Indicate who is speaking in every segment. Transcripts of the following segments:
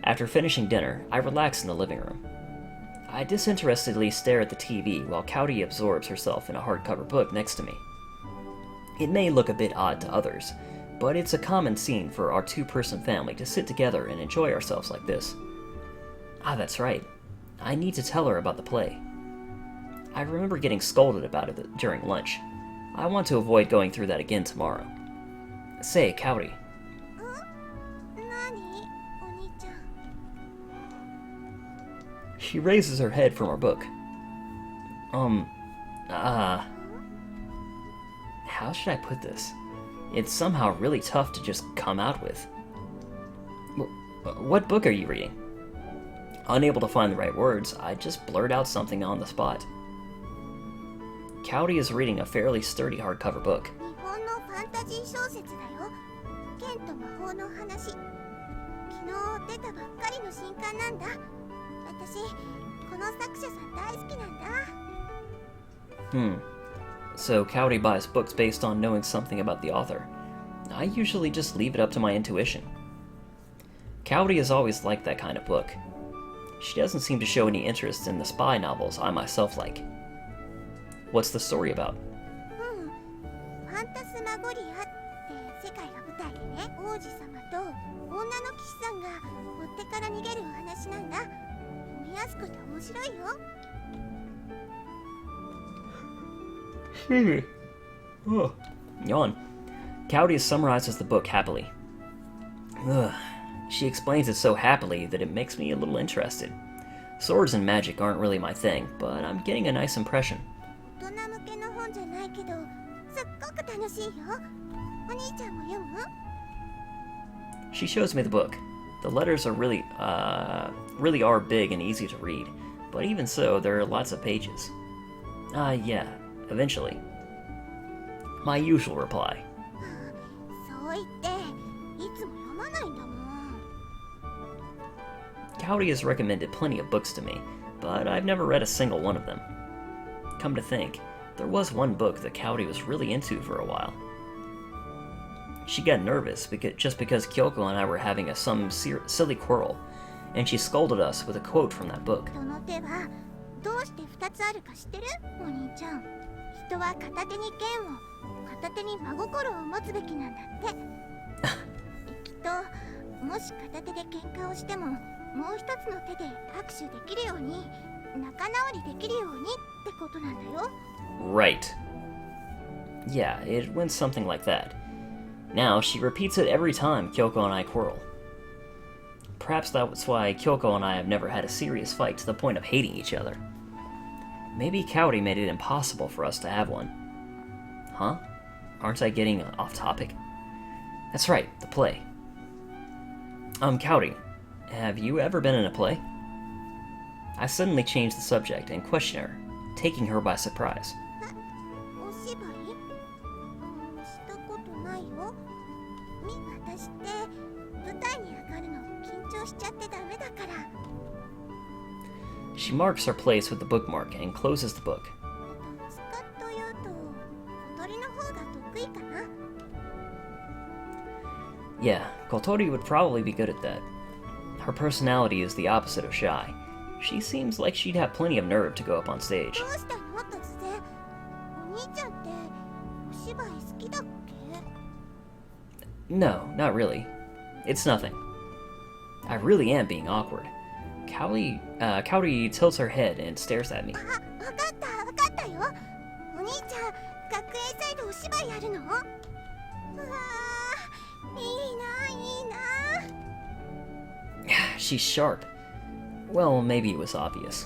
Speaker 1: After finishing dinner, I relax in the living room. I disinterestedly stare at the TV while Kyouto absorbs herself in a hardcover book next to me. It may look a bit odd to others, but it's a common scene for our two-person family to sit together and enjoy ourselves like this. Ah, that's right. I need to tell her about the play. I remember getting scolded about it during lunch. I want to avoid going through that again tomorrow. Say, Kyouto. She raises her head from her book. How should I put this? It's somehow really tough to just come out with. What book are you reading? Unable to find the right words, I just blurt out something on the spot. Kyouto is reading a fairly sturdy hardcover book. So Kyouto buys books based on knowing something about the author. I usually just leave it up to my intuition. Kyouto is always liked that kind of book. She doesn't seem to show any interest in the spy novels I myself like. What's the story about? Yawn. Kyouto summarizes the book happily. She explains it so happily that it makes me a little interested. Swords and magic aren't really my thing, but I'm getting a nice impression. She shows me the book. The letters are really are big and easy to read, but even so, there are lots of pages. Yeah, eventually. My usual reply. Kyouto has recommended plenty of books to me, but I've never read a single one of them. Come to think, there was one book that Kyouto was really into for a while. She got nervous just because Kyouko and I were having some silly quarrel, and she scolded us with a quote from that book. Right. Yeah, it went something like that. Now, she repeats it every time Kyouko and I quarrel. Perhaps that's why Kyouko and I have never had a serious fight to the point of hating each other. Maybe Kyouto made it impossible for us to have one. Huh? Aren't I getting off topic? That's right, the play. Kyouto, have you ever been in a play? I suddenly change the subject and question her, taking her by surprise. She marks her place with the bookmark and closes the book. Yeah, Kotori would probably be good at that. Her personality is the opposite of shy. She seems like she'd have plenty of nerve to go up on stage. No, not really. It's nothing. I really am being awkward. Kyouto tilts her head and stares at me. She's sharp. Well, maybe it was obvious.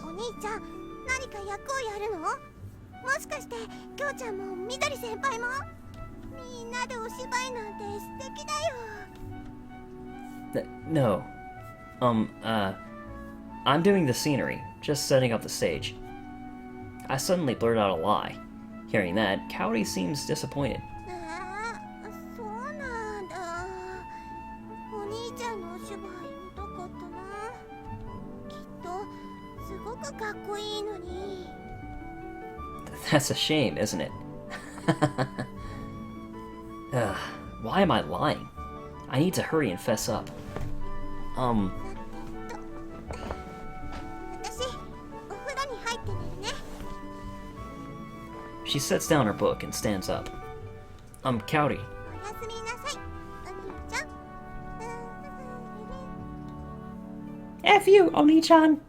Speaker 1: No. I'm doing the scenery, just setting up the stage. I suddenly blurt out a lie. Hearing that, Kyouto seems disappointed. That's a shame, isn't it? Why am I lying? I need to hurry and fess up. She sets down her book and stands up. Kyouto. F you, Oni-chan!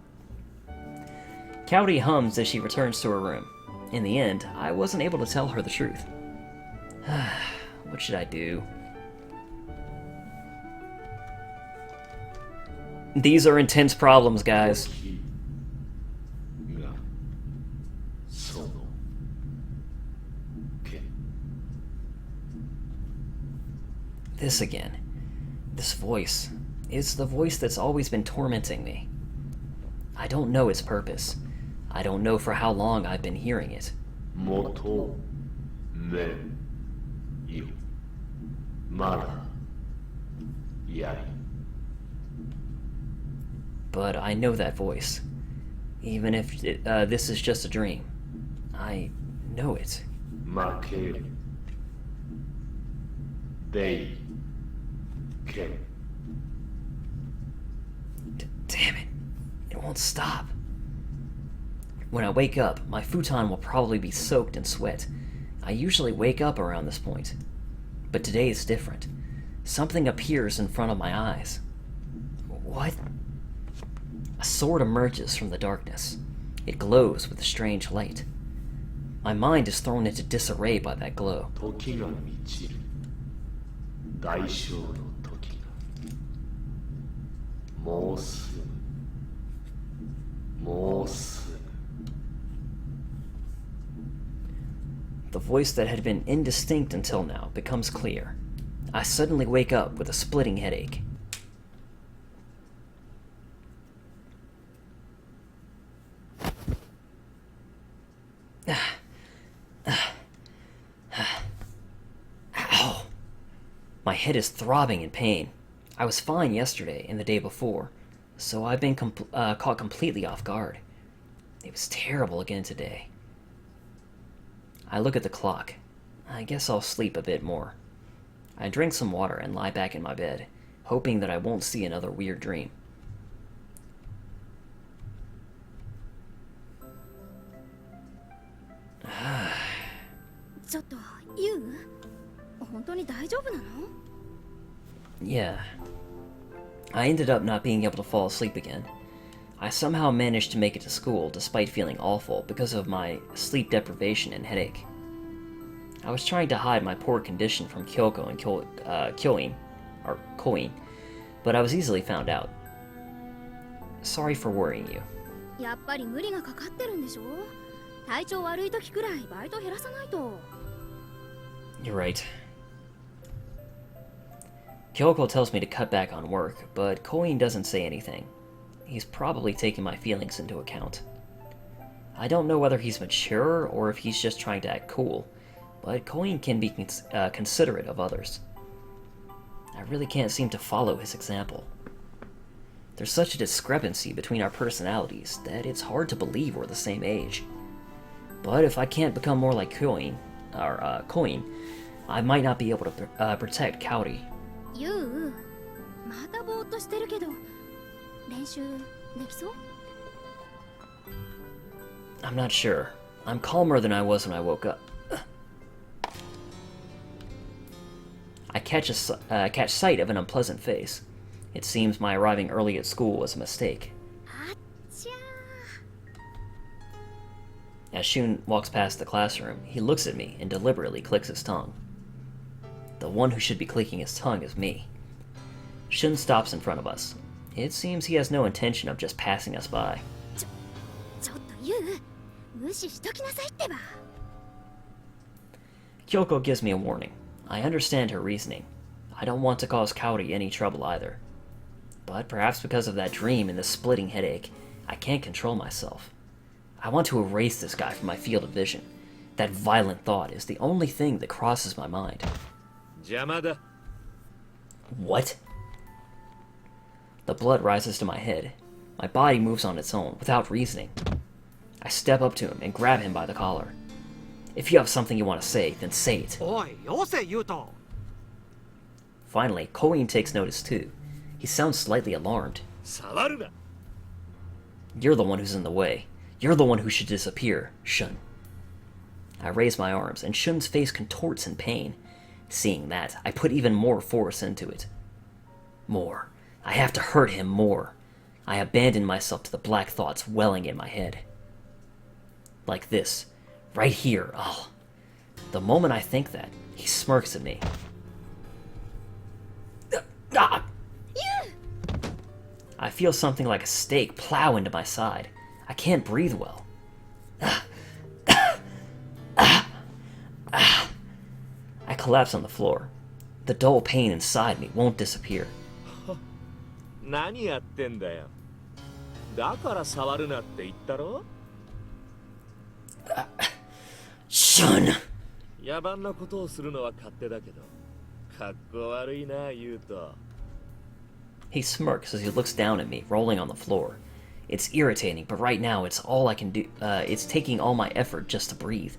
Speaker 1: Kyouto hums as she returns to her room. In the end, I wasn't able to tell her the truth. What should I do? These are intense problems, guys. This again. This voice. It's the voice that's always been tormenting me. I don't know its purpose. I don't know for how long I've been hearing it. But I know that voice. Even if this is just a dream. I know it. Damn it. It won't stop. When I wake up, my futon will probably be soaked in sweat. I usually wake up around this point. But today is different. Something appears in front of my eyes. What? A sword emerges from the darkness. It glows with a strange light. My mind is thrown into disarray by that glow. The voice that had been indistinct until now becomes clear. I suddenly wake up with a splitting headache. Ow! My head is throbbing in pain. I was fine yesterday and the day before, so I've been caught completely off guard. It was terrible again today. I look at the clock. I guess I'll sleep a bit more. I drink some water and lie back in my bed, hoping that I won't see another weird dream. Yeah. I ended up not being able to fall asleep again. I somehow managed to make it to school despite feeling awful because of my sleep deprivation and headache. I was trying to hide my poor condition from Kyouko and Koin, but I was easily found out. Sorry for worrying you. You're right. Kyouko tells me to cut back on work, but Koin doesn't say anything. He's probably taking my feelings into account. I don't know whether he's mature or if he's just trying to act cool, but Koin can be considerate of others. I really can't seem to follow his example. There's such a discrepancy between our personalities that it's hard to believe we're the same age. But if I can't become more like Koin, I might not be able to protect Kyouto. I'm not sure. I'm calmer than I was when I woke up. I catch sight of an unpleasant face. It seems my arriving early at school was a mistake. As Shun walks past the classroom, he looks at me and deliberately clicks his tongue. The one who should be clicking his tongue is me. Shun stops in front of us. It seems he has no intention of just passing us by. Kyouko gives me a warning. I understand her reasoning. I don't want to cause Kyouto any trouble either. But perhaps because of that dream and the splitting headache, I can't control myself. I want to erase this guy from my field of vision. That violent thought is the only thing that crosses my mind. What? The blood rises to my head. My body moves on its own, without reasoning. I step up to him and grab him by the collar. If you have something you want to say, then say it.
Speaker 2: Yuuto.
Speaker 1: Finally, Koin takes notice too. He sounds slightly alarmed. You're the one who's in the way. You're the one who should disappear, Shun. I raise my arms, and Shun's face contorts in pain. Seeing that, I put even more force into it. More. I have to hurt him more. I abandon myself to the black thoughts welling in my head. Like this. Right here. Oh. The moment I think that, he smirks at me. Ah! I feel something like a stake plow into my side. I can't breathe well. I collapse on the floor. The dull pain inside me won't disappear.
Speaker 2: 何やってんだよ。だから触るなって言ったろ?
Speaker 1: Shun!
Speaker 2: 野蛮なことをするのは勝手だけど、かっこ悪いな、ユウト。
Speaker 1: He smirks as he looks down at me, rolling on the floor. It's irritating, but right now it's all I can do. It's taking all my effort just to breathe.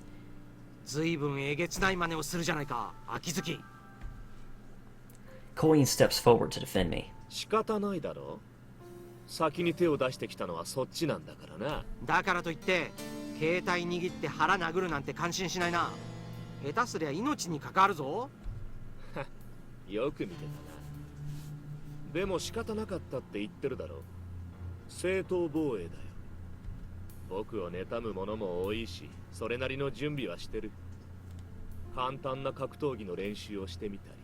Speaker 3: ずいぶんえげつない真似をするじゃないか、秋月。
Speaker 1: Colleen steps forward to defend me.
Speaker 2: 仕方ないだろ。先に手を出してきたのはそっちなんだからな。
Speaker 3: だからといって、携帯握って腹殴るなんて感心しないな。下手すりゃ命に関わるぞ。
Speaker 2: よく見てたな。でも仕方なかったって言ってるだろ。正当防衛だよ。僕を妬む者も多いし、それなりの準備はしてる。簡単な格闘技の練習をしてみたり、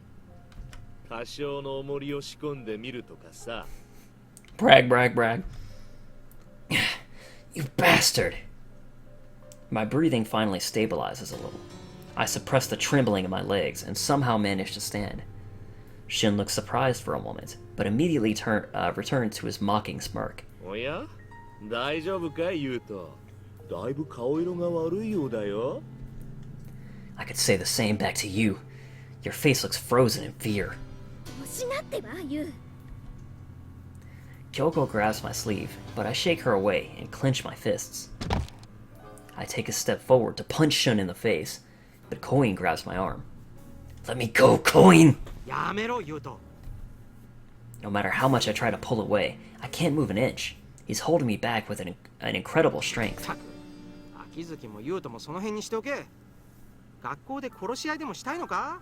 Speaker 2: 多少の重りを仕込んでみるとかさ。
Speaker 1: Brag, brag, brag. You bastard! My breathing finally stabilizes a little. I suppress the trembling in my legs and somehow manage to stand. Shin looks surprised for a moment, but immediately returns to his mocking smirk.
Speaker 2: おや? 大丈夫か、ユウト。だいぶ顔色が悪いようだよ。
Speaker 1: I could say the same back to you. Your face looks frozen in fear. Kyouko grabs my sleeve, but I shake her away and clench my fists. I take a step forward to punch Shun in the face, but Koin grabs my arm. Let me go, Koin!
Speaker 3: やめろ、ユウト。
Speaker 1: No matter how much I try to pull away, I can't move an inch. He's holding me back with an incredible strength.
Speaker 3: 秋月もユウトもその辺にしておけ。学校で殺し合いでもしたいのか？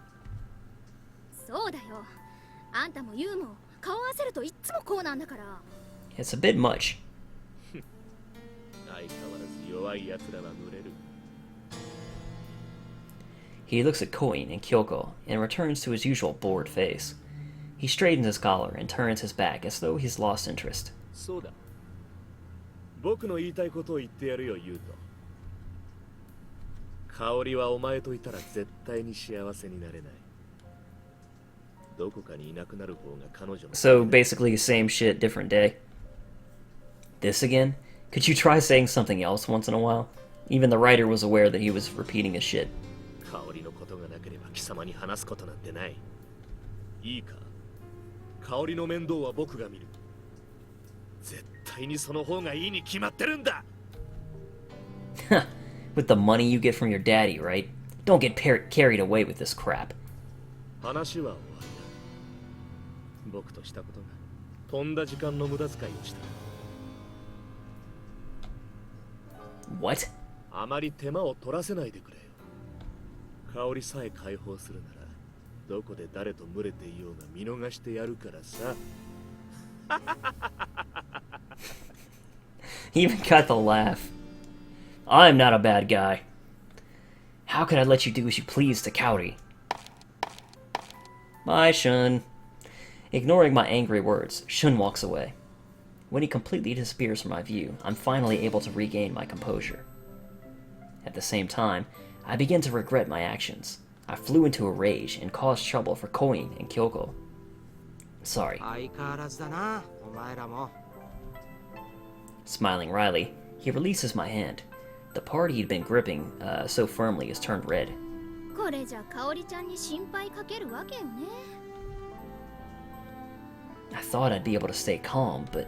Speaker 4: そうだよ。あんたもユウも顔合わせるといっつもこうなんだから。
Speaker 1: It's a bit much.
Speaker 2: 相変わらず弱い奴らは群れる。
Speaker 1: He looks at Koin and Kyouko and returns to his usual bored face. He straightens his collar and turns his back as though he's lost interest.
Speaker 2: そうだ。僕の言いたいことを言ってやるよ、ユウト。香織はお前といたら絶対に幸せになれない。どこかにいなくなる方が彼女の。
Speaker 1: So basically the same shit, different day. This again? Could you try saying something else once in a while? Even the writer was aware that he was repeating his shit.
Speaker 2: 香織のことがなければ貴様に話すことなんてない。いいか。香織の面倒は僕が見る。絶対にその方がいいに決まってるんだ。
Speaker 1: With the money you get from your daddy, right? Don't get carried away with this crap.
Speaker 2: 話は終わりだ。僕としたことがとんだ時間の無駄遣いをした。
Speaker 1: What?
Speaker 2: あまり手間を取らせないでくれよ。香織さえ解放するなら、どこで誰と群れていようが見逃してやるからさ。
Speaker 1: He even got the laugh. I'm not a bad guy. How could I let you do as you please to Kaori? Bye, Shun. Ignoring my angry words, Shun walks away. When he completely disappears from my view, I'm finally able to regain my composure. At the same time, I begin to regret my actions. I flew into a rage and caused trouble for Koin and Kyouko. Sorry.
Speaker 3: 相変わらずだな、お前らも。
Speaker 1: Smiling wryly, he releases my hand. The part he'd been gripping so firmly is turned red.
Speaker 4: これじゃ香織ちゃんに心配かけるわけよね。
Speaker 1: I thought I'd be able to stay calm, but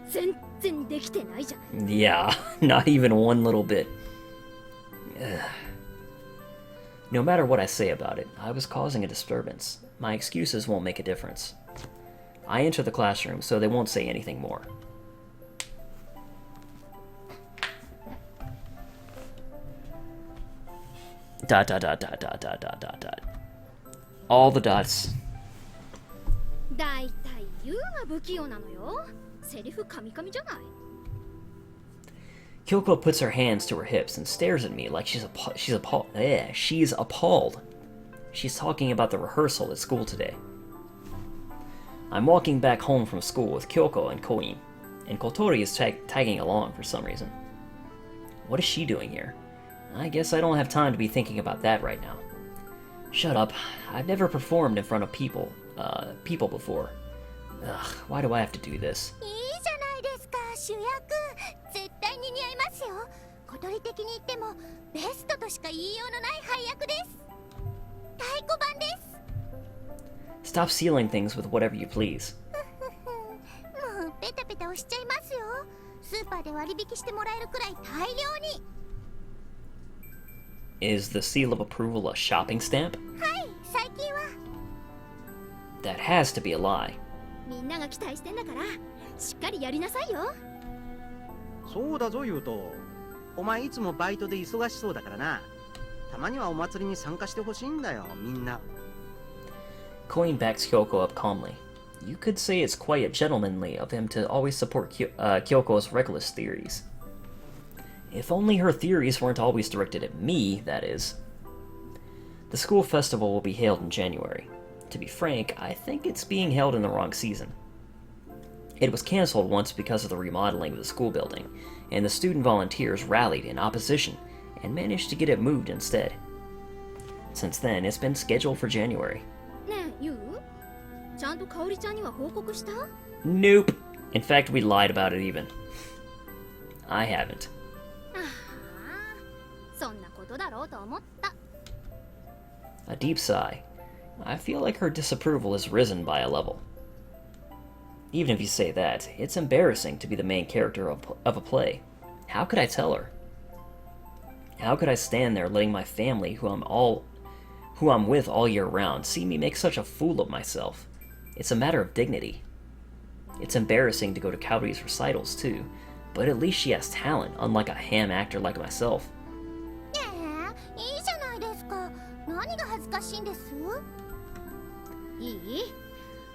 Speaker 4: 全然できてないじゃない。
Speaker 1: yeah, not even one little bit. No matter what I say about it, I was causing a disturbance. My excuses won't make a difference. I enter the classroom, so they won't say anything more. Dot dot dot dot dot dot dot dot dot. All the dots.
Speaker 4: だいたいユウが不器用なのよ。セリフカミカミじゃない。
Speaker 1: Kyouko puts her hands to her hips and stares at me like she's appalled. She's talking about the rehearsal at school today. I'm walking back home from school with Kyouko and Koin, and Kotori is tagging along for some reason. What is she doing here? I guess I don't have time to be thinking about that right now. Shut up. I've never performed in front of people before. Ugh, why do I have to do this?
Speaker 4: いいじゃないですか、主役。絶対に似合いますよ。小鳥的に言ってもベストとしか言いようのない配役です。太鼓判です。
Speaker 1: Stop sealing things with whatever you please.
Speaker 4: もうペタペタ押しちゃいますよ。スーパーで割引してもらえるくらい大量に。
Speaker 1: Is the seal of approval a shopping stamp?
Speaker 4: はい、最近は。
Speaker 1: That has to be a lie.
Speaker 4: みんなが期待してんだから、しっかりやりなさいよ。
Speaker 3: そうだぞユウト。お前いつもバイトで忙しそうだからな。たまにはお祭りに参加してほしいんだよ、みんな。
Speaker 1: Koin backs Kyouko up calmly. You could say it's quite gentlemanly of him to always support Kyoko's reckless theories. If only her theories weren't always directed at me, that is. The school festival will be held in January. To be frank, I think it's being held in the wrong season. It was cancelled once because of the remodeling of the school building, and the student volunteers rallied in opposition and managed to get it moved instead. Since then, it's been scheduled for January.
Speaker 4: ねえ、ユウ？ちゃんとカオリちゃんには報告した？
Speaker 1: Nope. In fact, we lied about it even. I haven't.
Speaker 4: ああ、そんなことだろうと思った。
Speaker 1: A deep sigh. I feel like her disapproval has risen by a level. Even if you say that, it's embarrassing to be the main character of a play. How could I tell her? How could I stand there letting my family, who I'm with all year round, see me make such a fool of myself? It's a matter of dignity. It's embarrassing to go to Kaori's recitals too, but at least she has talent, unlike a ham actor like myself.
Speaker 4: ねえ、いいじゃないですか。何が恥ずかしいんです？いい？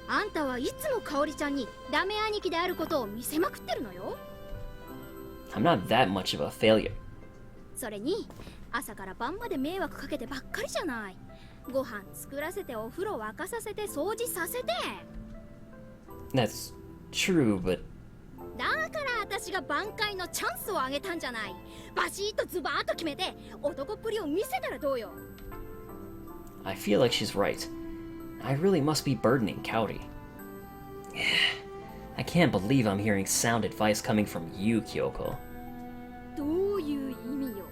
Speaker 4: あんたはいつもカオリちゃんにダメ兄貴であることを見せまくってるのよ。
Speaker 1: I'm not that much of a failure.
Speaker 4: それに朝から晩まで迷惑かけてばっかりじゃない。ご飯作らせてお風呂沸かさせて掃除させて。
Speaker 1: That's true, but
Speaker 4: だから私が挽回のチャンスをあげたんじゃない。バシッとズバーッと決めて男っぷりを見せたらどうよ。
Speaker 1: I feel like she's right. I really must be burdening Kaori. I can't believe I'm hearing sound advice coming from you, Kyouko.
Speaker 4: どういう意味よ。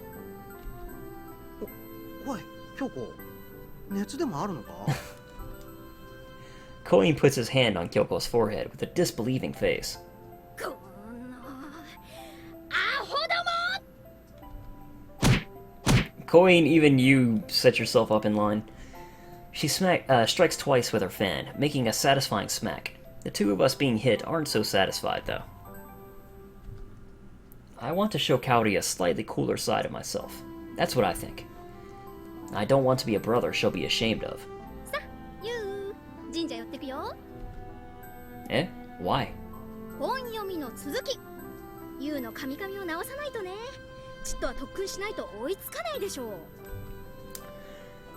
Speaker 3: おい、京子、熱でもあるのか？
Speaker 1: Koin puts his hand on Kyoko's forehead with a disbelieving face.
Speaker 4: このアホども！
Speaker 1: Koin, even you set yourself up in line. She strikes twice with her fan, making a satisfying smack. The two of us being hit aren't so satisfied, though. I want to show Kaori a slightly cooler side of myself. That's what I think. I don't want to be a brother she'll be ashamed of.
Speaker 4: さあ、ユウ、神社寄ってくよ。
Speaker 1: Eh? Why?
Speaker 4: 本読みの続き。ユウの神々を直さないとね。ちっとは特訓しないと追いつかないでしょう。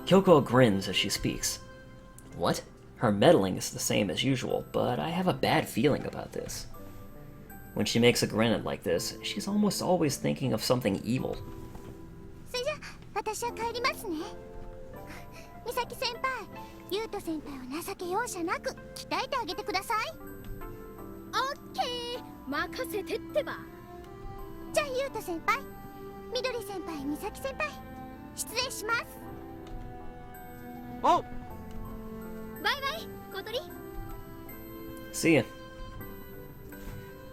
Speaker 1: Kyouko grins as she speaks. What? Her meddling is the same as usual, but I have a bad feeling about this. When she makes a grin like this, she's almost always thinking of something evil.
Speaker 4: それじゃ私は帰りますね。美咲先輩、ユウト先輩を情け容赦なく鍛えてあげてください。オッケー、任せてってば。じゃあユウト先輩、みどり先輩、美咲先輩、失礼します。
Speaker 3: お！
Speaker 4: バイバイ、小鳥。
Speaker 1: See ya.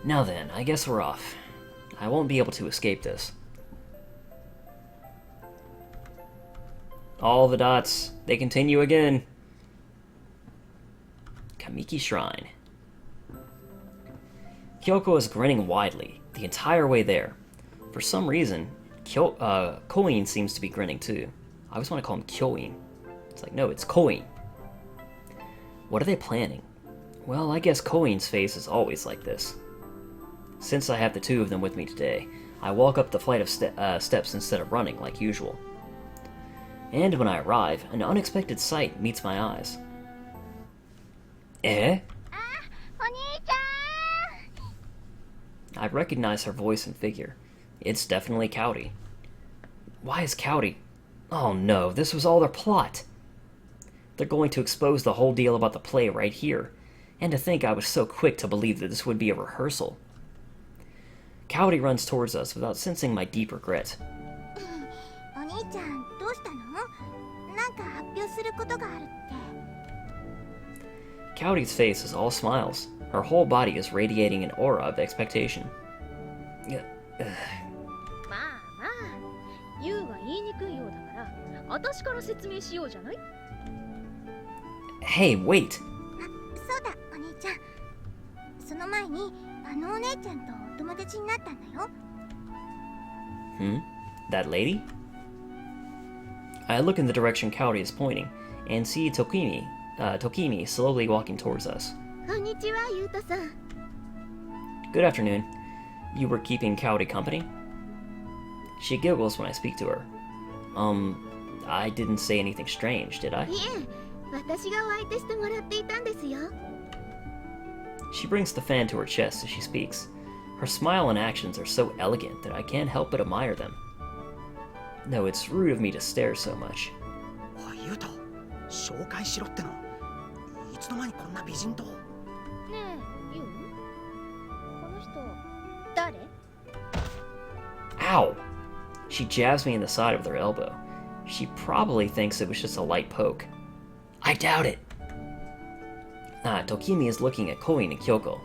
Speaker 1: Now then, I guess we're off. I won't be able to escape this. All the dots, they continue again. Kamiki Shrine. Kyouko is grinning widely the entire way there. For some reason, Koin seems to be grinning too. I always want to call him Kyoin. It's like, no, it's Koin. What are they planning? Well, I guess Koin's face is always like this. Since I have the two of them with me today, I walk up the flight of steps instead of running like usual. And when I arrive, an unexpected sight meets my eyes. Eh? I recognize her voice and figure. It's definitely Cowdy. Why is Cowdy? Oh no, this was all their plot. They're going to expose the whole deal about the play right here. And to think I was so quick to believe that this would be a rehearsal. Cowdy runs towards us without sensing my deep regret. Cowdy's face is all smiles. Her whole body is radiating an aura of expectation. Hey, wait! That lady? I look in the direction Cowdy is pointing, and see Tokimi slowly walking towards us. Good afternoon. You were keeping Cowdy company? She giggles when I speak to her. I didn't say anything strange, did I? She brings the fan to her chest as she speaks. Her smile and actions are so elegant that I can't help but admire them. No, it's rude of me to stare so much.
Speaker 3: おい、ユウト、紹介しろっての。いつの間にこんな美人と。ね
Speaker 4: え、ユウ？この人、誰？
Speaker 1: Ow! She jabs me in the side with her elbow. She probably thinks it was just a light poke. I doubt it! Tokimi is looking at Koin and Kyouko.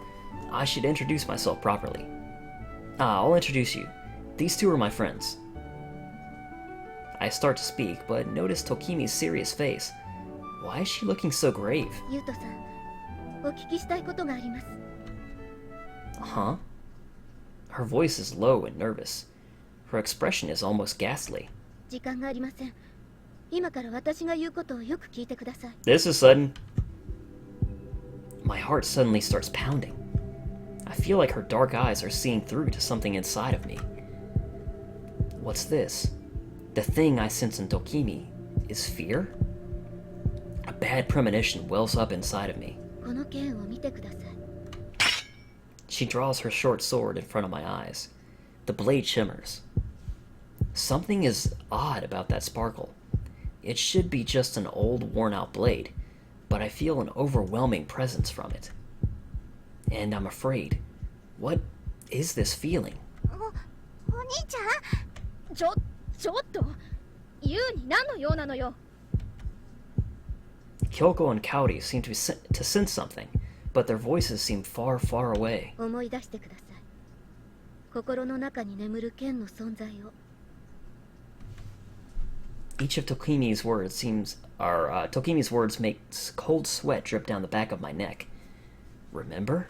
Speaker 1: I should introduce myself properly. I'll introduce you. These two are my friends. I start to speak, but notice Tokimi's serious face. Why is she looking so grave? Huh? Her voice is low and nervous. Her expression is almost ghastly. This is sudden. My heart suddenly starts pounding. I feel like her dark eyes are seeing through to something inside of me. What's this? The thing I sense in Tokimi is fear? A bad premonition wells up inside of me. She draws her short sword in front of my eyes. The blade shimmers. Something is odd about that sparkle. It should be just an old, worn-out blade, but I feel an overwhelming presence from it. And I'm afraid. What is this feeling? Kyouko and Cowdy seem to sense something, but their voices seem far, far away. Each of Tokimi's words makes cold sweat drip down the back of my neck. Remember?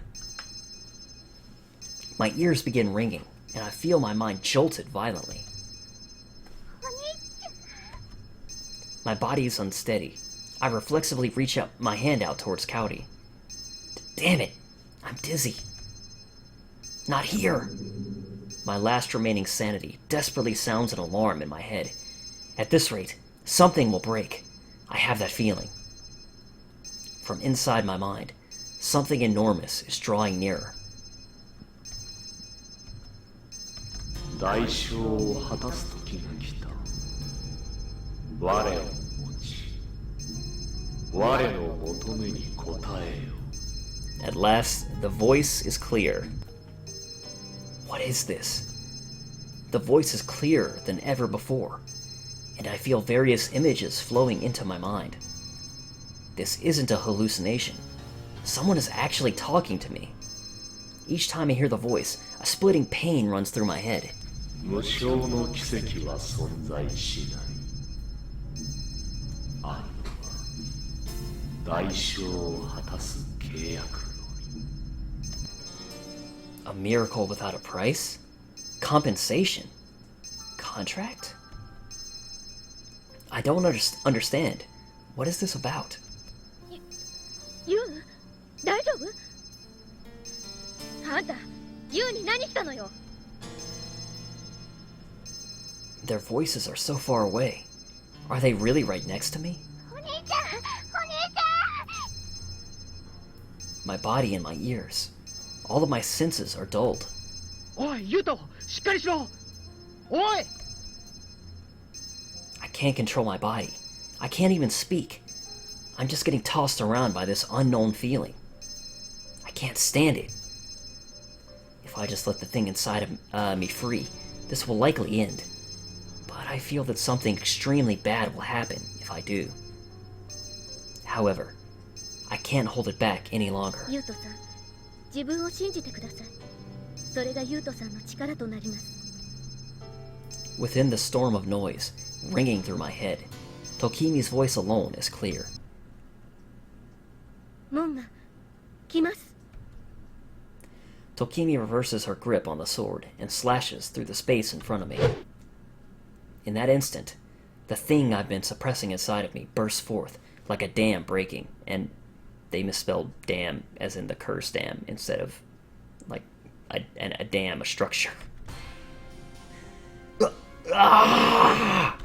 Speaker 1: My ears begin ringing, and I feel my mind jolted violently. My body is unsteady. I reflexively reach out my hand out towards Cowdy. Damn it! I'm dizzy. Not here! My last remaining sanity desperately sounds an alarm in my head. At this rate, something will break. I have that feeling. From inside my mind, something enormous is drawing nearer.
Speaker 2: 代償を果たす時が来た。我を持ち、我の求めに応えよ。
Speaker 1: At last, the voice is clear. What is this? The voice is clearer than ever before, and I feel various images flowing into my mind. This isn't a hallucination. Someone is actually talking to me. Each time I hear the voice, a splitting pain runs through my head.
Speaker 2: 無償の奇跡は存在しない。あるのは代償を果たす契約のみ。
Speaker 1: A miracle without a price? Compensation? Contract? I don't understand. What is this about?
Speaker 5: ユウ、大丈夫？あんた、ユウに何したのよ？
Speaker 1: Their voices are so far away. Are they really right next to me?
Speaker 4: お兄ちゃん、お兄ちゃん。
Speaker 1: My body and my ears. All of my senses are dulled.
Speaker 3: おい、ユウト、しっかりしろ。おい。
Speaker 1: I can't control my body. I can't even speak. I'm just getting tossed around by this unknown feeling. I can't stand it. If I just let the thing inside of me free, this will likely end. But I feel that something extremely bad will happen if I do. However, I can't hold it back any longer.
Speaker 5: ユウトさん、自分を信じてください。それがユウトさんの力となります。
Speaker 1: Within the storm of noise, ringing through my head, Tokimi's voice alone is clear.
Speaker 5: 門が来ます。
Speaker 1: Tokimi reverses her grip on the sword and slashes through the space in front of me. In that instant, the thing I've been suppressing inside of me bursts forth like a dam breaking, and they misspelled dam as in the curse dam instead of like a dam, a structure. Ah!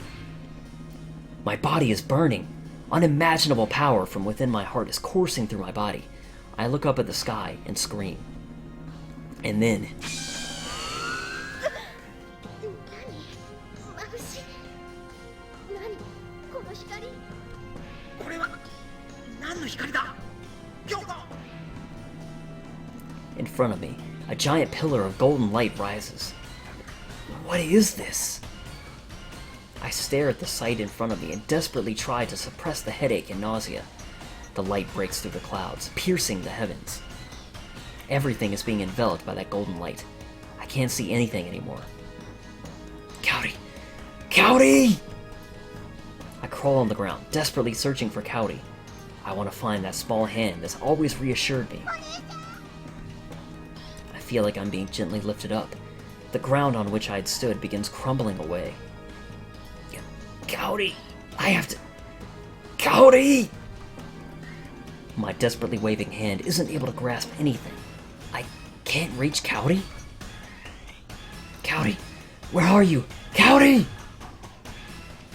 Speaker 1: My body is burning. Unimaginable power from within my heart is coursing through my body. I look up at the sky and scream. And then...
Speaker 5: 何？眩しい。何？この光。
Speaker 3: これは何の光だ？京子。
Speaker 1: In front of me, a giant pillar of golden light rises. What is this? I stare at the sight in front of me and desperately try to suppress the headache and nausea. The light breaks through the clouds, piercing the heavens. Everything is being enveloped by that golden light. I can't see anything anymore. Cowdy! Cowdy! I crawl on the ground, desperately searching for Cowdy. I want to find that small hand that's always reassured me. I feel like I'm being gently lifted up. The ground on which I had stood begins crumbling away. Cowdy! I have to... Cowdy! My desperately waving hand isn't able to grasp anything. I can't reach Cowdy? Cowdy! Where are you? Cowdy!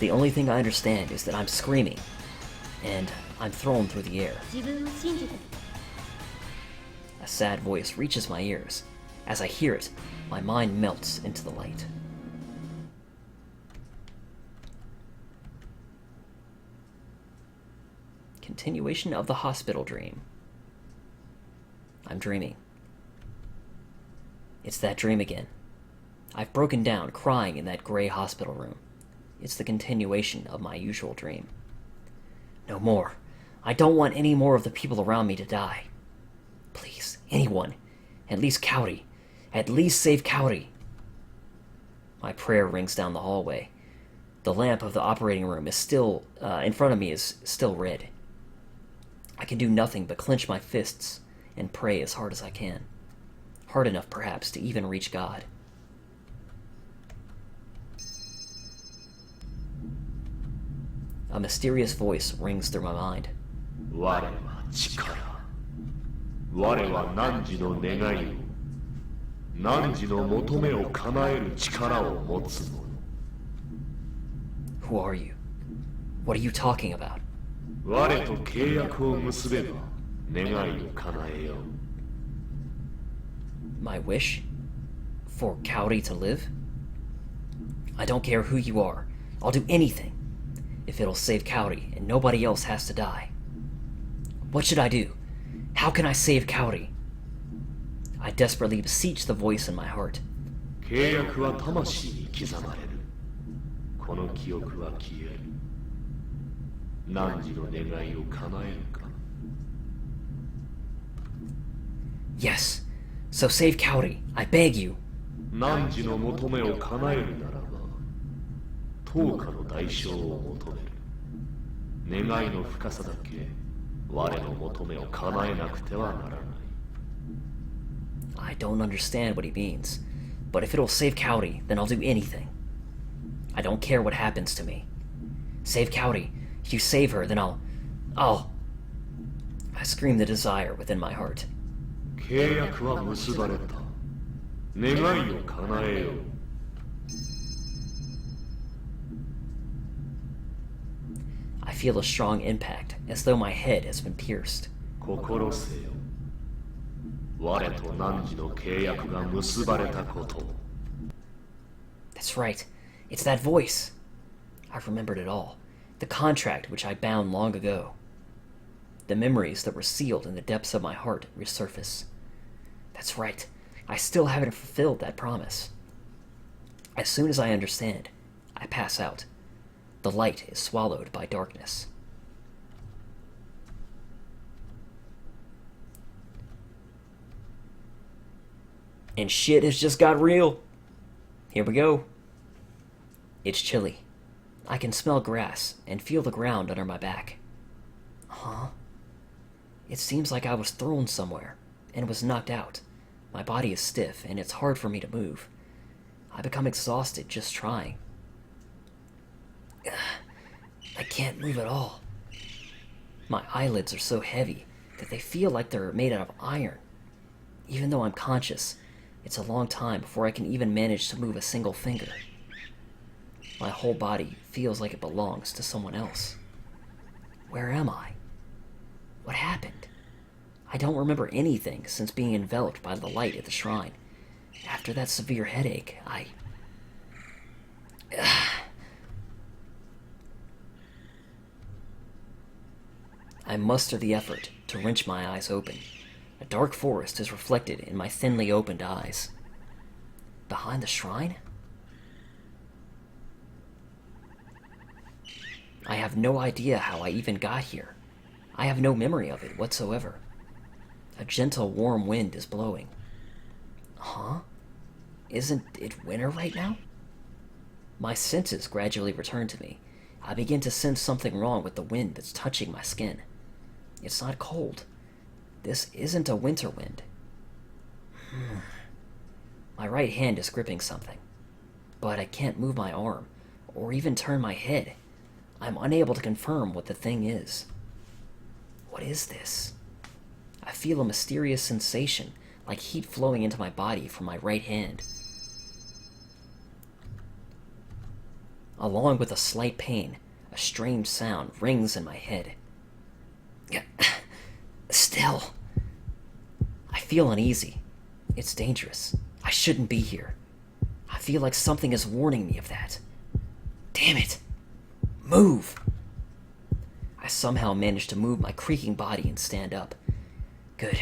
Speaker 1: The only thing I understand is that I'm screaming, and I'm thrown through the air.
Speaker 5: 自分を信じて。
Speaker 1: A sad voice reaches my ears. As I hear it, my mind melts into the light. Continuation of the hospital dream. I'm dreaming. It's that dream again. I've broken down, crying in that gray hospital room. It's the continuation of my usual dream. No more. I don't want any more of the people around me to die. Please, anyone. At least Cowdy. At least save Cowdy. My prayer rings down the hallway. The lamp of the operating room is still, in front of me is still red. I can do nothing but clench my fists and pray as hard as I can. Hard enough, perhaps, to even reach God. A mysterious voice rings through my mind.
Speaker 2: 我は力。我は汝の願いを、汝の求めを叶える力を持つ者。
Speaker 1: Who are you? What are you talking about?
Speaker 2: 我と契約を結べば願いを叶えよう。
Speaker 1: My wish? For Cowdy to live? I don't care who you are. I'll do anything. If it'll save Cowdy and nobody else has to die. What should I do? How can I save Cowdy? I desperately beseech the voice in my heart.
Speaker 2: 契約は魂に刻まれる。この記憶は消える。汝の願いを叶えるか。
Speaker 1: Yes. So save Cowdy. I beg you.
Speaker 2: 汝の求めを叶えるならば、10日の代償を求める。願いの深さだけ、我の求めを叶えなくてはならない。
Speaker 1: I don't understand what he means. But if it'll save Cowdy, then I'll do anything. I don't care what happens to me. Save Kaori. If you save her, then I'll... I scream the desire within my heart.
Speaker 2: 契約は結ばれた。願いを叶えよう。
Speaker 1: I feel a strong impact, as though my head has been pierced.
Speaker 2: 心せよ。我と汝の契約が結ばれたことを。
Speaker 1: That's right. It's that voice. I remembered it all. The contract which I bound long ago. The memories that were sealed in the depths of my heart resurface. That's right. I still haven't fulfilled that promise. As soon as I understand, I pass out. The light is swallowed by darkness. And shit has just got real. Here we go. It's chilly. I can smell grass and feel the ground under my back. Huh? It seems like I was thrown somewhere and was knocked out. My body is stiff and it's hard for me to move. I become exhausted just trying. I can't move at all. My eyelids are so heavy that they feel like they're made out of iron. Even though I'm conscious, it's a long time before I can even manage to move a single finger. My whole body feels like it belongs to someone else. Where am I? What happened? I don't remember anything since being enveloped by the light at the shrine. After that severe headache, I muster the effort to wrench my eyes open. A dark forest is reflected in my thinly opened eyes. Behind the shrine? I have no idea how I even got here. I have no memory of it whatsoever. A gentle, warm wind is blowing. Huh? Isn't it winter right now? My senses gradually return to me. I begin to sense something wrong with the wind that's touching my skin. It's not cold. This isn't a winter wind. My right hand is gripping something, but I can't move my arm or even turn my head. I'm unable to confirm what the thing is. What is this? I feel a mysterious sensation, like heat flowing into my body from my right hand. Along with a slight pain, a strange sound rings in my head. Still. I feel uneasy. It's dangerous. I shouldn't be here. I feel like something is warning me of that. Damn it! Move! I somehow manage to move my creaking body and stand up. Good.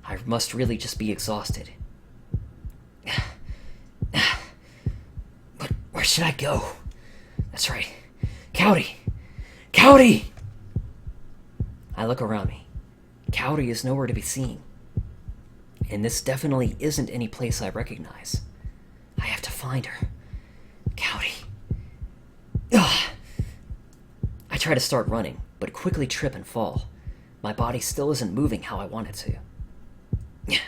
Speaker 1: I must really just be exhausted. But where should I go? That's right. Kaori! Kaori! I look around me. Kaori is nowhere to be seen. And this definitely isn't any place I recognize. I have to find her. Kaori. Ugh. I try to start running, but quickly trip and fall. My body still isn't moving how I want it to.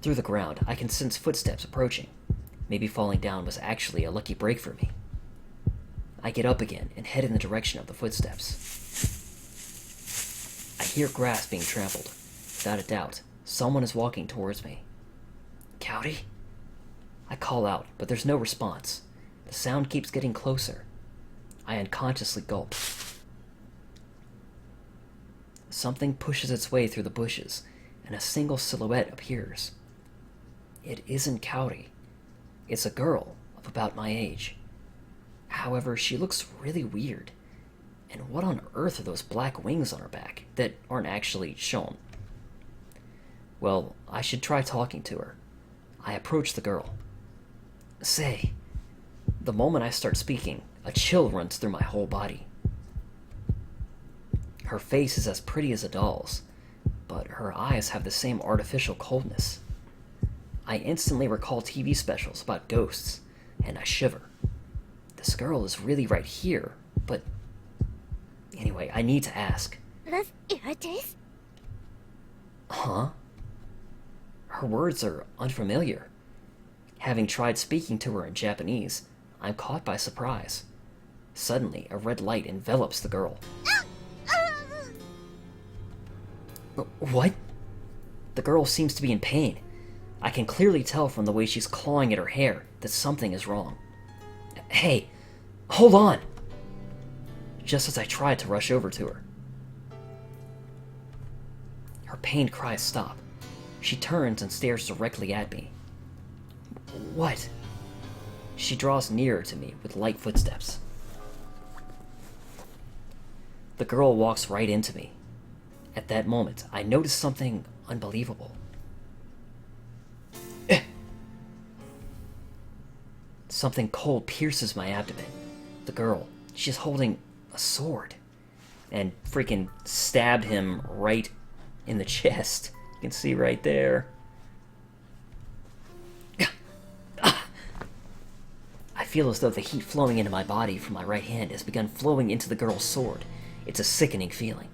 Speaker 1: Through the ground, I can sense footsteps approaching. Maybe falling down was actually a lucky break for me. I get up again and head in the direction of the footsteps. I hear grass being trampled. Without a doubt, someone is walking towards me. Kaori? I call out, but there's no response. The sound keeps getting closer. I unconsciously gulp. Something pushes its way through the bushes, and a single silhouette appears. It isn't Kaori. It's a girl of about my age. However, she looks really weird. And what on earth are those black wings on her back that aren't actually shown? Well, I should try talking to her. I approach the girl. Say, the moment I start speaking, a chill runs through my whole body. Her face is as pretty as a doll's, but her eyes have the same artificial coldness. I instantly recall TV specials about ghosts, and I shiver. This girl is really right here, but... Anyway, I need to ask. Huh? Her words are unfamiliar. Having tried speaking to her in Japanese, I'm caught by surprise. Suddenly, a red light envelops the girl. What? The girl seems to be in pain. I can clearly tell from the way she's clawing at her hair that something is wrong. Hey, hold on! Just as I tried to rush over to her. Her pained cries stop. She turns and stares directly at me. What? She draws nearer to me with light footsteps. The girl walks right into me. At that moment, I notice something unbelievable. Something cold pierces my abdomen. The girl, she's holding a sword. And freaking stabbed him right in the chest. You can see right there. I feel as though the heat flowing into my body from my right hand has begun flowing into the girl's sword. It's a sickening feeling.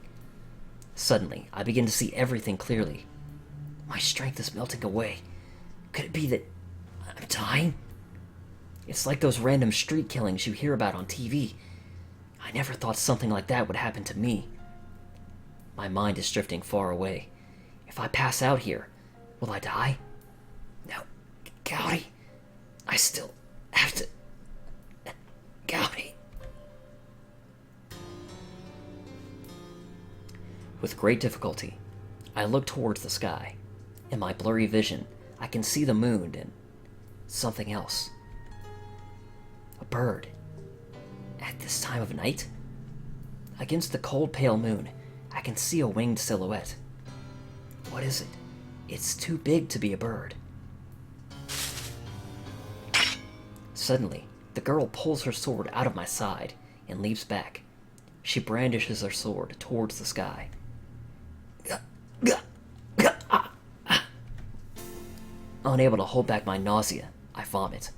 Speaker 1: Suddenly, I begin to see everything clearly. My strength is melting away. Could it be that I'm dying? It's like those random street killings you hear about on TV. I never thought something like that would happen to me. My mind is drifting far away. If I pass out here, will I die? No, Gowdy, I still have to... Gowdy. With great difficulty, I look towards the sky. In my blurry vision, I can see the moon and something else. A bird. At this time of night? Against the cold, pale moon, I can see a winged silhouette. What is it? It's too big to be a bird. Suddenly, the girl pulls her sword out of my side and leaps back. She brandishes her sword towards the sky. Unable to hold back my nausea, I vomit.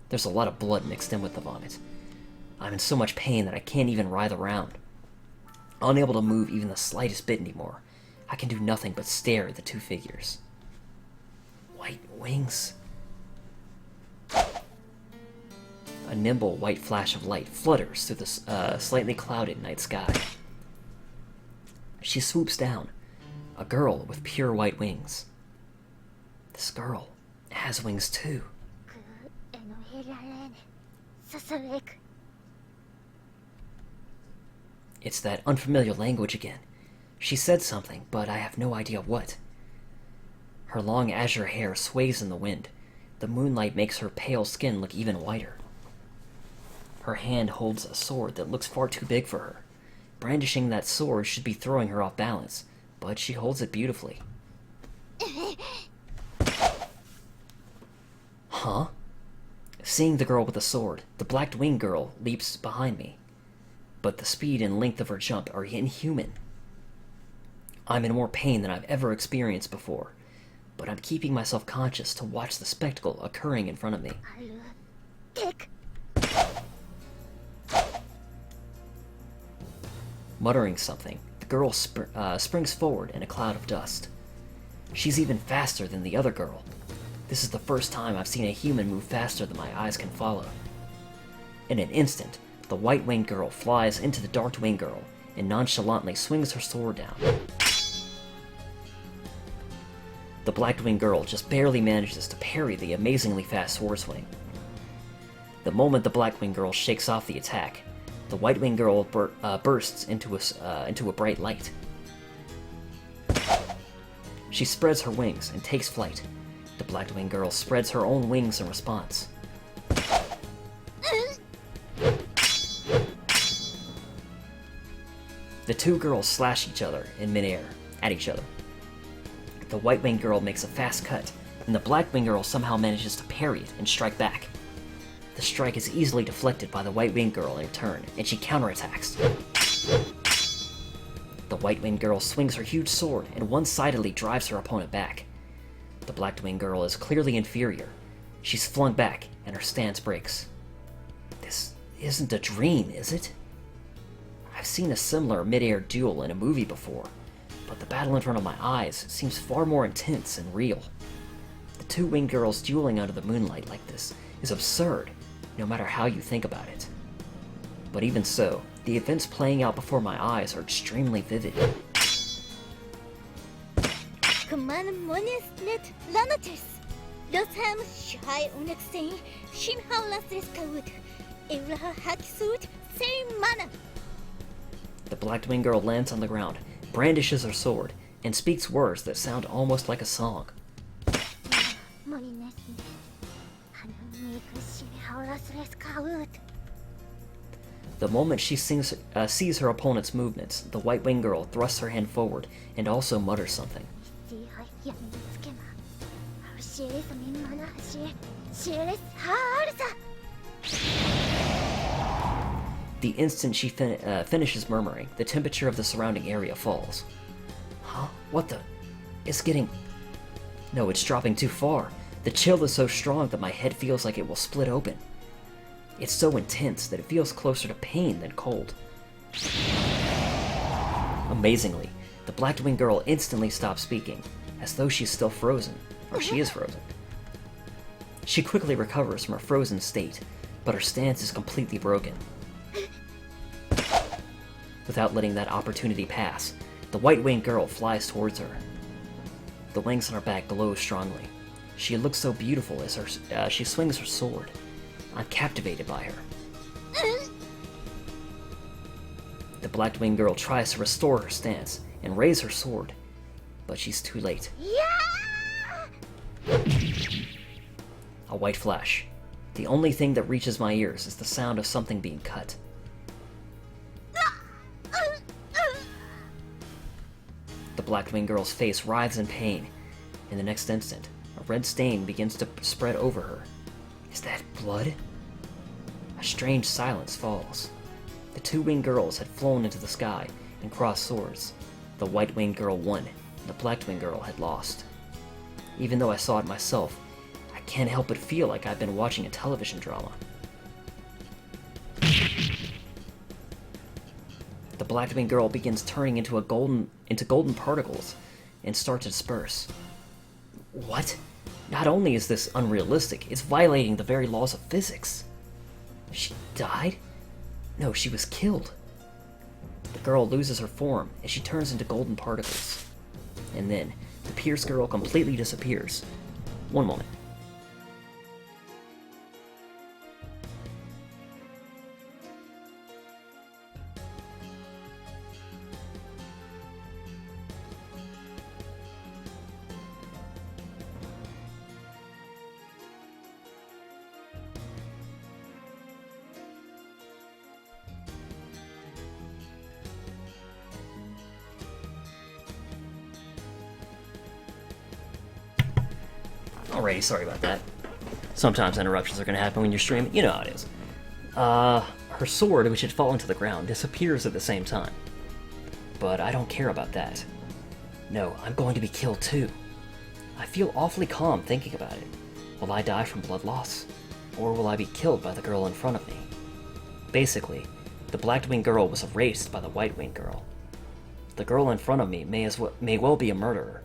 Speaker 1: There's a lot of blood mixed in with the vomit. I'm in so much pain that I can't even writhe around. Unable to move even the slightest bit anymore, I can do nothing but stare at the two figures. White wings. A nimble white flash of light flutters through the slightly clouded night sky. She swoops down, a girl with pure white wings. This girl has wings too. It's that unfamiliar language again. She said something, but I have no idea what. Her long azure hair sways in the wind. The moonlight makes her pale skin look even whiter. Her hand holds a sword that looks far too big for her. Brandishing that sword should be throwing her off balance, but she holds it beautifully. Huh? Seeing the girl with the sword, the black-winged girl leaps behind me. But the speed and length of her jump are inhuman. I'm in more pain than I've ever experienced before, but I'm keeping myself conscious to watch the spectacle occurring in front of me. Muttering something, the girl springs forward in a cloud of dust. She's even faster than the other girl. This is the first time I've seen a human move faster than my eyes can follow. In an instant, the white-winged girl flies into the dark-winged girl and nonchalantly swings her sword down. The black-winged girl just barely manages to parry the amazingly fast sword swing. The moment the black-winged girl shakes off the attack, the white-winged girl bursts into a bright light. She spreads her wings and takes flight. The black-winged girl spreads her own wings in response. The two girls slash each other in midair, at each other. The white-winged girl makes a fast cut, and the black-winged girl somehow manages to parry it and strike back. The strike is easily deflected by the white-winged girl in return, and she counterattacks. The white-winged girl swings her huge sword and one-sidedly drives her opponent back. The black-winged girl is clearly inferior. She's flung back, and her stance breaks. This isn't a dream, is it? I've seen a similar mid-air duel in a movie before, but the battle in front of my eyes seems far more intense and real. The two winged girls dueling under the moonlight like this is absurd, no matter how you think about it. But even so, the events playing out before my eyes are extremely vivid.
Speaker 5: كمان مونيس نت لانوتس لوسام شاي ونكسين شين هاولاس ريسكاوت إبلها هاكسوت سيم مانا.
Speaker 1: The black-winged girl lands on the ground, brandishes her sword, and speaks words that sound almost like a song. The moment she sees her opponent's movements, the white-winged girl thrusts her hand forward and also mutters something. The instant she finishes murmuring, the temperature of the surrounding area falls. Huh? What the? It's getting... No, it's dropping too far. The chill is so strong that my head feels like it will split open. It's so intense that it feels closer to pain than cold. Amazingly, the black-winged girl instantly stops speaking, as though she's still frozen, or she is frozen. She quickly recovers from her frozen state, but her stance is completely broken. Without letting that opportunity pass, the white-winged girl flies towards her. The wings on her back glow strongly. She looks so beautiful as she swings her sword. I'm captivated by her. The black-winged girl tries to restore her stance and raise her sword, but she's too late. A white flash. The only thing that reaches my ears is the sound of something being cut. The black-winged girl's face writhes in pain. In the next instant, a red stain begins to spread over her. Is that blood? A strange silence falls. The two winged girls had flown into the sky and crossed swords. The white-winged girl won, and the black-winged girl had lost. Even though I saw it myself, I can't help but feel like I've been watching a television drama. The black-winged girl begins turning into golden particles and start to disperse. What? Not only is this unrealistic, it's violating the very laws of physics. She died? No, she was killed. The girl loses her form as she turns into golden particles. And then, the pierced girl completely disappears. One moment. Alrighty, sorry about that. Sometimes interruptions are going to happen when you're streaming. You know how it is. Her sword, which had fallen to the ground, disappears at the same time. But I don't care about that. No, I'm going to be killed too. I feel awfully calm thinking about it. Will I die from blood loss? Or will I be killed by the girl in front of me? Basically, the black-winged girl was erased by the white-winged girl. The girl in front of me may well be a murderer,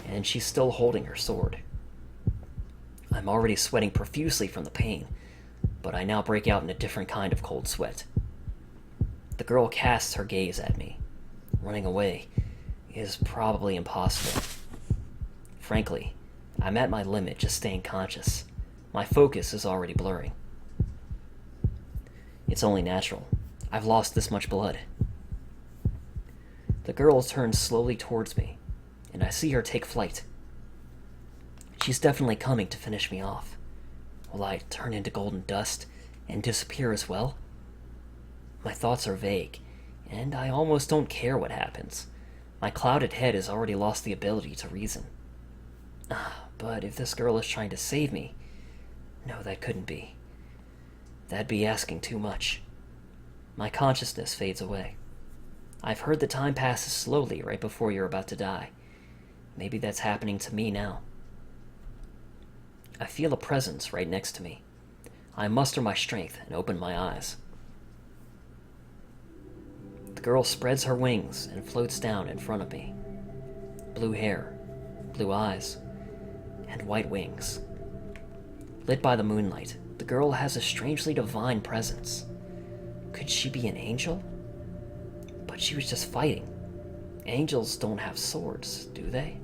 Speaker 1: and she's still holding her sword. I'm already sweating profusely from the pain, but I now break out in a different kind of cold sweat. The girl casts her gaze at me. Running away is probably impossible. Frankly, I'm at my limit just staying conscious. My focus is already blurring. It's only natural. I've lost this much blood. The girl turns slowly towards me, and I see her take flight. She's definitely coming to finish me off. Will I turn into golden dust and disappear as well? My thoughts are vague, and I almost don't care what happens. My clouded head has already lost the ability to reason. But if this girl is trying to save me... No, that couldn't be. That'd be asking too much. My consciousness fades away. I've heard that time passes slowly right before you're about to die. Maybe that's happening to me now. I feel a presence right next to me. I muster my strength and open my eyes. The girl spreads her wings and floats down in front of me. Blue hair, blue eyes, and white wings. Lit by the moonlight, the girl has a strangely divine presence. Could she be an angel? But she was just fighting. Angels don't have swords, do they?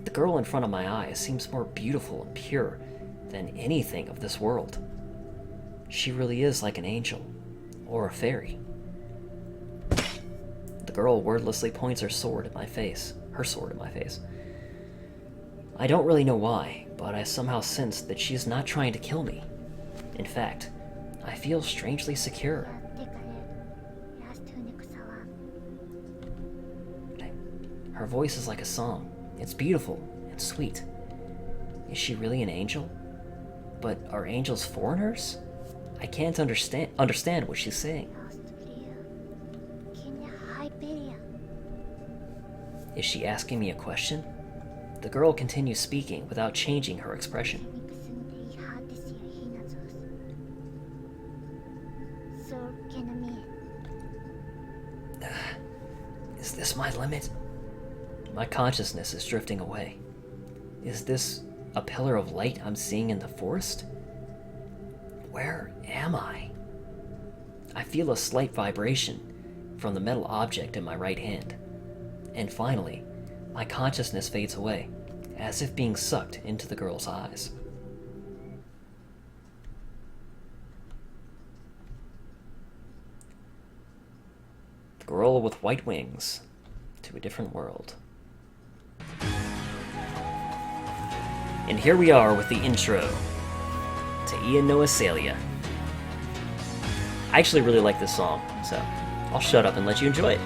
Speaker 1: The girl in front of my eyes seems more beautiful and pure than anything of this world. She really is like an angel, or a fairy. The girl wordlessly points her sword at my face. I don't really know why, but I somehow sense that she is not trying to kill me. In fact, I feel strangely secure. Her voice is like a song. It's beautiful and sweet. Is she really an angel? But are angels foreigners? I can't understand what she's saying. Is she asking me a question? The girl continues speaking without changing her expression. Is this my limit? My consciousness is drifting away. Is this a pillar of light I'm seeing in the forest? Where am I? I feel a slight vibration from the metal object in my right hand. And finally, my consciousness fades away, as if being sucked into the girl's eyes. The girl with white wings to a different world. And here we are with the intro to Ian no Aselia. I actually really like this song, so I'll shut up and let you enjoy it.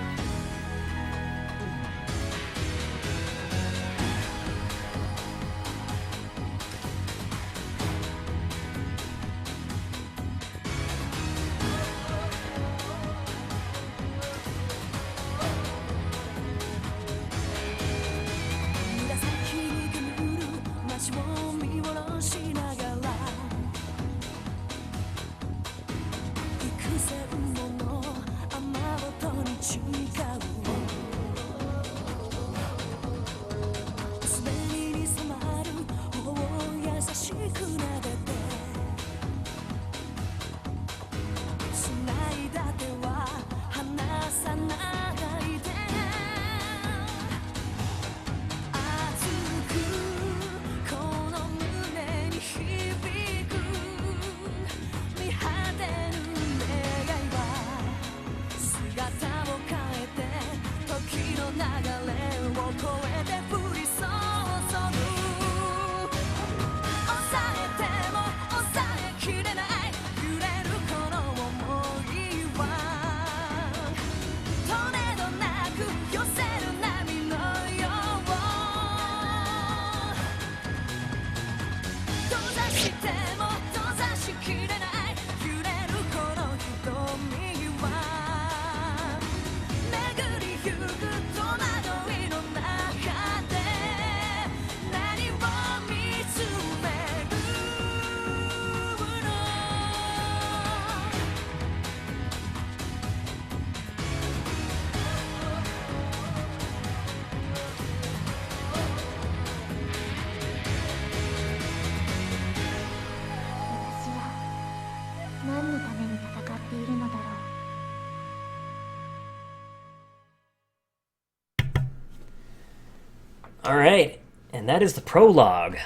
Speaker 1: Alright, and that is the prologue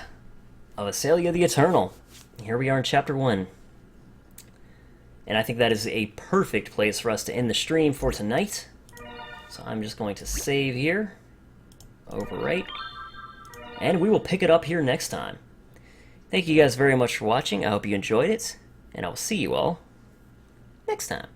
Speaker 1: of Aselia the Eternal. Here we are in Chapter 1. And I think that is a perfect place for us to end the stream for tonight. So I'm just going to save here, overwrite, and we will pick it up here next time. Thank you guys very much for watching. I hope you enjoyed it, and I will see you all next time.